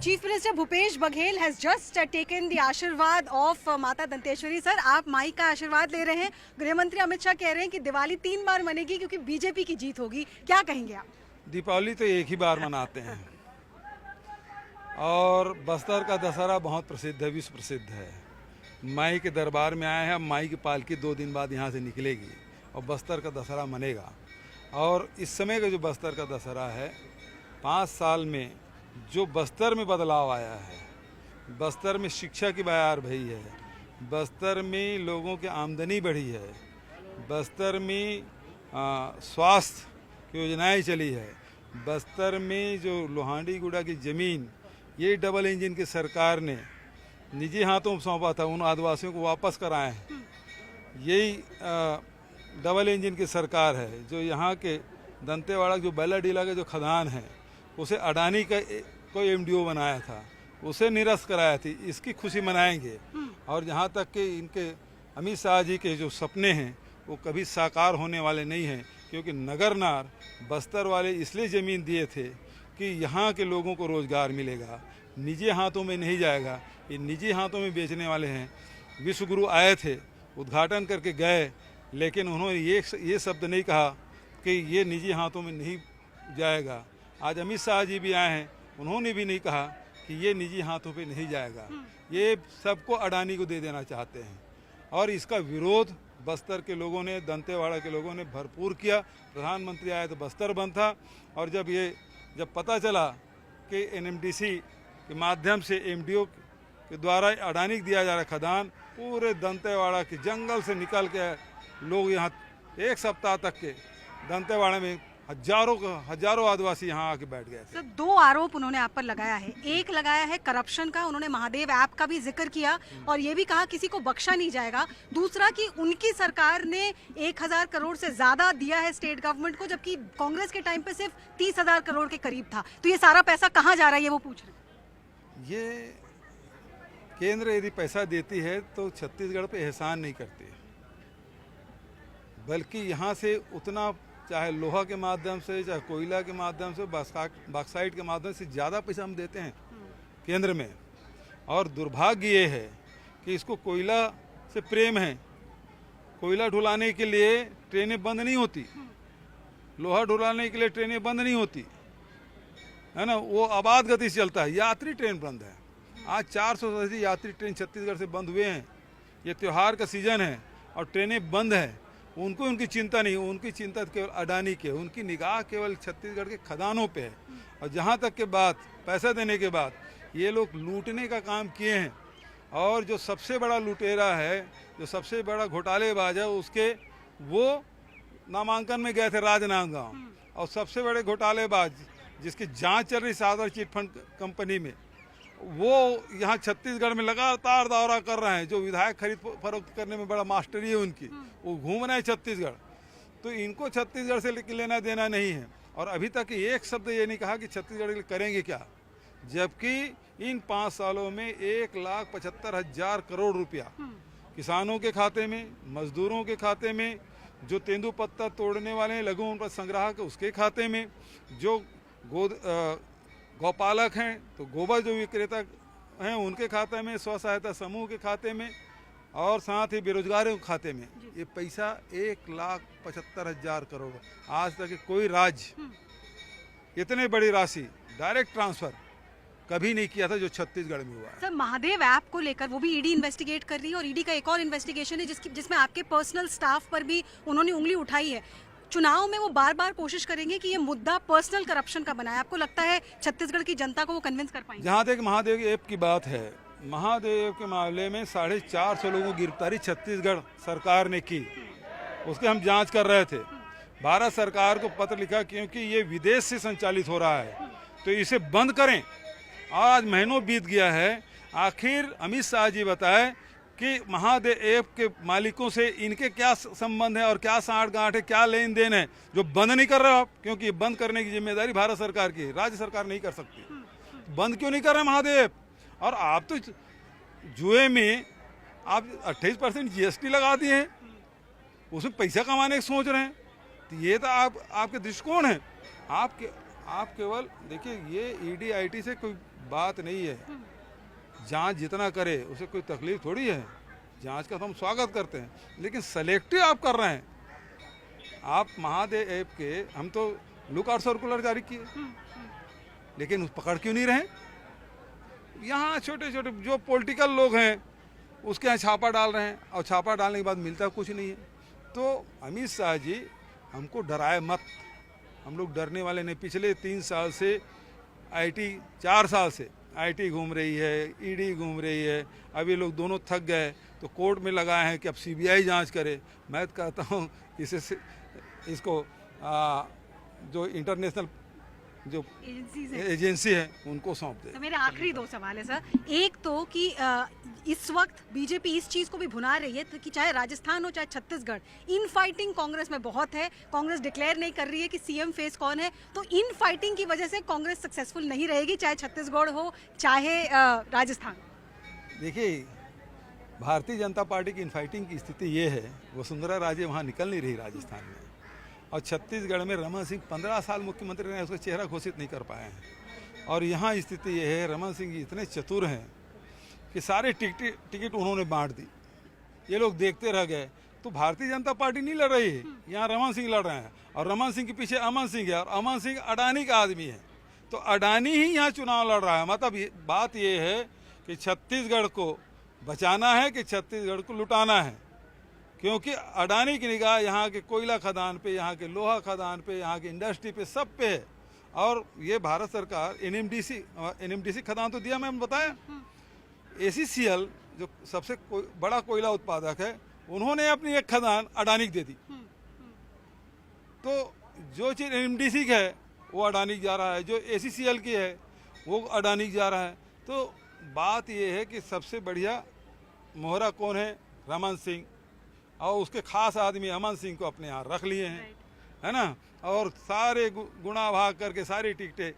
Chief Minister Bhupesh Baghel has just taken the आशीर्वाद of माता Danteshwari. Sir, आप माई का आशीर्वाद ले रहे हैं। गृह मंत्री अमित शाह कह रहे हैं कि दिवाली 3 बार मनेगी क्योंकि बीजेपी की जीत होगी। क्या कहेंगे आप? दीपावली तो एक ही बार मनाते हैं और बस्तर का दशहरा बहुत प्रसिद्ध है, विश्व प्रसिद्ध है। माई के दरबार में आए हैं। अब माई की पालकी 2 दिन बाद यहाँ से निकलेगी और बस्तर का दशहरा मनेगा। और इस समय का जो बस्तर का दशहरा है, 5 साल में जो बस्तर में बदलाव आया है, बस्तर में शिक्षा की बयार भई है, बस्तर में लोगों की आमदनी बढ़ी है, बस्तर में स्वास्थ्य योजनाएं चली है, बस्तर में जो लोहांडी गुड़ा की ज़मीन ये डबल इंजन की सरकार ने निजी हाथों में सौंपा था, उन आदिवासियों को वापस कराए हैं। यही डबल इंजन की सरकार है जो यहाँ के दंतेवाड़ा जो बेलाडीला के जो खदान है उसे अडानी का कोई एमडीओ बनाया था, उसे निरस्त कराया थी। इसकी खुशी मनाएंगे। और जहाँ तक कि इनके अमित शाह जी के जो सपने हैं वो कभी साकार होने वाले नहीं हैं, क्योंकि नगरनार बस्तर वाले इसलिए ज़मीन दिए थे कि यहाँ के लोगों को रोज़गार मिलेगा, निजी हाथों में नहीं जाएगा। ये निजी हाथों में बेचने वाले हैं। विश्वगुरु आए थे, उद्घाटन करके गए, लेकिन उन्होंने ये शब्द नहीं कहा कि ये निजी हाथों में नहीं जाएगा। आज अमित शाह जी भी आए हैं, उन्होंने भी नहीं कहा कि ये निजी हाथों पे नहीं जाएगा। ये सबको अडानी को दे देना चाहते हैं और इसका विरोध बस्तर के लोगों ने, दंतेवाड़ा के लोगों ने भरपूर किया। प्रधानमंत्री आए तो बस्तर बंद था और जब पता चला कि एनएमडीसी के माध्यम से एमडीओ के द्वारा अडानी को दिया जा रहा खदान, पूरे दंतेवाड़ा के जंगल से निकल के लोग यहाँ 1 सप्ताह तक के दंतेवाड़ा में हजारों आदिवासी यहाँ आके बैठ गए थे। सर, 2 आरोप उन्होंने आप पर लगाया है। एक लगाया है करप्शन का, उन्होंने महादेव ऐप का भी जिक्र किया और ये भी कहा किसी को बख्शा नहीं जाएगा। दूसरा कि उनकी सरकार ने 1000 करोड़ से ज्यादा दिया है स्टेट गवर्नमेंट को, जबकि कांग्रेस के टाइम पे सिर्फ 30,000 करोड़ के करीब था। तो ये सारा पैसा कहाँ जा रहा है, ये वो पूछ रहे हैं। ये केंद्र यदि पैसा देती है तो छत्तीसगढ़ पे एहसान नहीं करती, बल्कि यहाँ से उतना, चाहे लोहा के माध्यम से, चाहे कोयला के माध्यम से, बॉक्साइट के माध्यम से ज़्यादा पैसा हम देते हैं केंद्र में। और दुर्भाग्य ये है कि इसको कोयला से प्रेम है। कोयला ढुलाने के लिए ट्रेनें बंद नहीं होती, लोहा ढुलाने के लिए ट्रेनें बंद नहीं होती, है ना, वो आबाद गति से चलता है। यात्री ट्रेन बंद है। आज 400 से अधिक यात्री ट्रेन छत्तीसगढ़ से बंद हुए हैं। ये त्यौहार का सीजन है और ट्रेनें बंद है। उनको उनकी चिंता नहीं, उनकी चिंता केवल अडानी के, उनकी निगाह केवल छत्तीसगढ़ के खदानों पे है। और जहाँ तक के बात पैसा देने के बाद ये लोग लूटने का काम किए हैं। और जो सबसे बड़ा लुटेरा है, जो सबसे बड़ा घोटालेबाज है, उसके वो नामांकन में गए थे राजनांदगांव। और सबसे बड़े घोटालेबाज जिसकी जांच चल रही सागर चिट फंड कंपनी में, वो यहाँ छत्तीसगढ़ में लगातार दौरा कर रहे हैं। जो विधायक खरीद फरोख्त करने में बड़ा मास्टरी है उनकी, वो घूम रहे हैं छत्तीसगढ़। तो इनको छत्तीसगढ़ से लेना देना नहीं है। और अभी तक एक शब्द ये नहीं कहा कि छत्तीसगढ़ के लिए करेंगे क्या, जबकि इन 5 सालों में 1,75,000 करोड़ रुपया किसानों के खाते में, मजदूरों के खाते में, जो तेंदुपत्ता तोड़ने वाले हैं लघु वनोपज संग्राहक उसके खाते में, जो गौपालक हैं तो गोबर जो विक्रेता हैं उनके खाते में, स्व सहायता समूह के खाते में, और साथ ही बेरोजगारों के खाते में ये पैसा 1,75,000 करोड़। आज तक कोई राज्य इतने बड़ी राशि डायरेक्ट ट्रांसफर कभी नहीं किया था जो छत्तीसगढ़ में हुआ है। सर, महादेव ऐप को लेकर वो भी ईडी इन्वेस्टिगेट कर रही है और ईडी का एक और इन्वेस्टिगेशन है जिसमें आपके पर्सनल स्टाफ पर भी उन्होंने उंगली उठाई है। चुनाव में वो बार बार कोशिश करेंगे कि ये मुद्दा पर्सनल करप्शन का बना है। आपको लगता है छत्तीसगढ़ की जनता को वो कन्विंस कर पाएंगे? जहाँ तक महादेव के ऐप की बात है, महादेव के मामले में 450 लोगों की गिरफ्तारी छत्तीसगढ़ सरकार ने की, उसके हम जांच कर रहे थे। भारत सरकार को पत्र लिखा क्योंकि ये विदेश से संचालित हो रहा है तो इसे बंद करें। आज महीनों बीत गया है, आखिर अमित शाह जी बताए कि महादेव ऐप के मालिकों से इनके क्या संबंध है और क्या साठ-गांठ है, क्या लेन देन है, जो बंद नहीं कर रहे हो आप। क्योंकि बंद करने की जिम्मेदारी भारत सरकार की है, राज्य सरकार नहीं कर सकती। बंद क्यों नहीं कर रहे महादेव? और आप तो जुए में आप 28% जीएसटी लगा दिए हैं, उसमें पैसा कमाने की सोच रहे हैं। तो ये तो आपके दृष्टिकोण है। आप केवल देखिए, ये ईडी आईटी से कोई बात नहीं है। जांच जितना करे उसे कोई तकलीफ थोड़ी है, जांच का तो हम स्वागत करते हैं, लेकिन सेलेक्टिव आप कर रहे हैं। आप महादेव ऐप के हम तो लुक आउट सर्कुलर जारी किए, लेकिन पकड़ क्यों नहीं रहे? यहाँ छोटे छोटे जो पॉलिटिकल लोग हैं उसके यहाँ छापा डाल रहे हैं, और छापा डालने के बाद मिलता कुछ नहीं है। तो अमित शाह जी हमको डराए मत, हम लोग डरने वाले नहीं। पिछले 3 साल से आईटी, 4 साल से आईटी घूम रही है, ईडी घूम रही है, अब ये लोग दोनों थक गए तो कोर्ट में लगाए हैं कि अब सीबीआई जांच करे। मैं तो कहता हूँ इसको जो इंटरनेशनल जो एजेंसी है उनको सौंप दे। तो मेरे आखिरी 2 सवाल है सर। एक तो कि इस वक्त बीजेपी इस चीज को भी भुना रही है कि चाहे राजस्थान हो चाहे छत्तीसगढ़, इन फाइटिंग कांग्रेस में बहुत है। कांग्रेस डिक्लेयर नहीं कर रही है कि सीएम फेस कौन है, तो इन फाइटिंग की वजह से कांग्रेस सक्सेसफुल नहीं रहेगी, चाहे छत्तीसगढ़ हो चाहे राजस्थान। देखिए, भारतीय जनता पार्टी की इनफाइटिंग की स्थिति ये है, वसुंधरा राजे वहाँ निकल नहीं रही राजस्थान में, और छत्तीसगढ़ में रमन सिंह 15 साल मुख्यमंत्री रहे, उसका चेहरा घोषित नहीं कर पाए हैं। और यहाँ स्थिति ये है, रमन सिंह जी इतने चतुर हैं कि सारे टिकट उन्होंने बांट दी, ये लोग देखते रह गए। तो भारतीय जनता पार्टी नहीं लड़ रही है, यहाँ रमन सिंह लड़ रहे हैं, और रमन सिंह के पीछे अमन सिंह है, और अमन सिंह अडानी का आदमी है। तो अडानी ही यहाँ चुनाव लड़ रहा है। मतलब बात ये है कि छत्तीसगढ़ को बचाना है कि छत्तीसगढ़ को लुटाना है, क्योंकि अडानी की निगाह यहाँ के कोयला खदान पे, यहाँ के लोहा खदान पे, यहाँ की इंडस्ट्री पे, सब पे है। और ये भारत सरकार एनएमडीसी खदान तो दिया, मैंने बताया। एसीसीएल जो सबसे बड़ा कोयला उत्पादक है, उन्होंने अपनी एक खदान अडानी को दे दी। तो जो चीज़ एनएमडीसी की है वो अडानी जा रहा है, जो एसीसीएल की है वो अडानी जा रहा है। तो बात ये है कि सबसे बढ़िया मोहरा कौन है? रमन सिंह, और उसके खास आदमी अमन सिंह को अपने यहाँ रख लिए हैं, है ना। और सारे गुणा भाग करके सारी टिकटें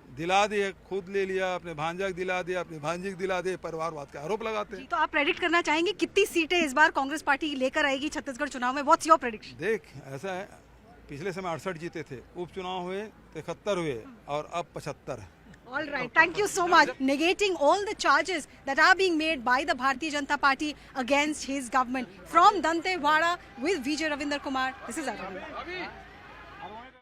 दिला दिए, खुद ले लिया, अपने भांजा को दिला दिया, अपनी भांजी को दिला दिए, परिवारवाद के आरोप लगाते हैं। तो आप प्रेडिक्ट करना चाहेंगे कितनी सीटें इस बार कांग्रेस पार्टी लेकर आएगी छत्तीसगढ़ चुनाव में? What's your prediction? देख, ऐसा है, पिछले समय 68 जीते थे, उपचुनाव हुए 73 हुए, और अब 75 है। All right, thank you so much. Negating all the charges that are being made by the Bharatiya Janata Party against his government. From Dantewada with Vijay Ravinder Kumar, this is Arvind.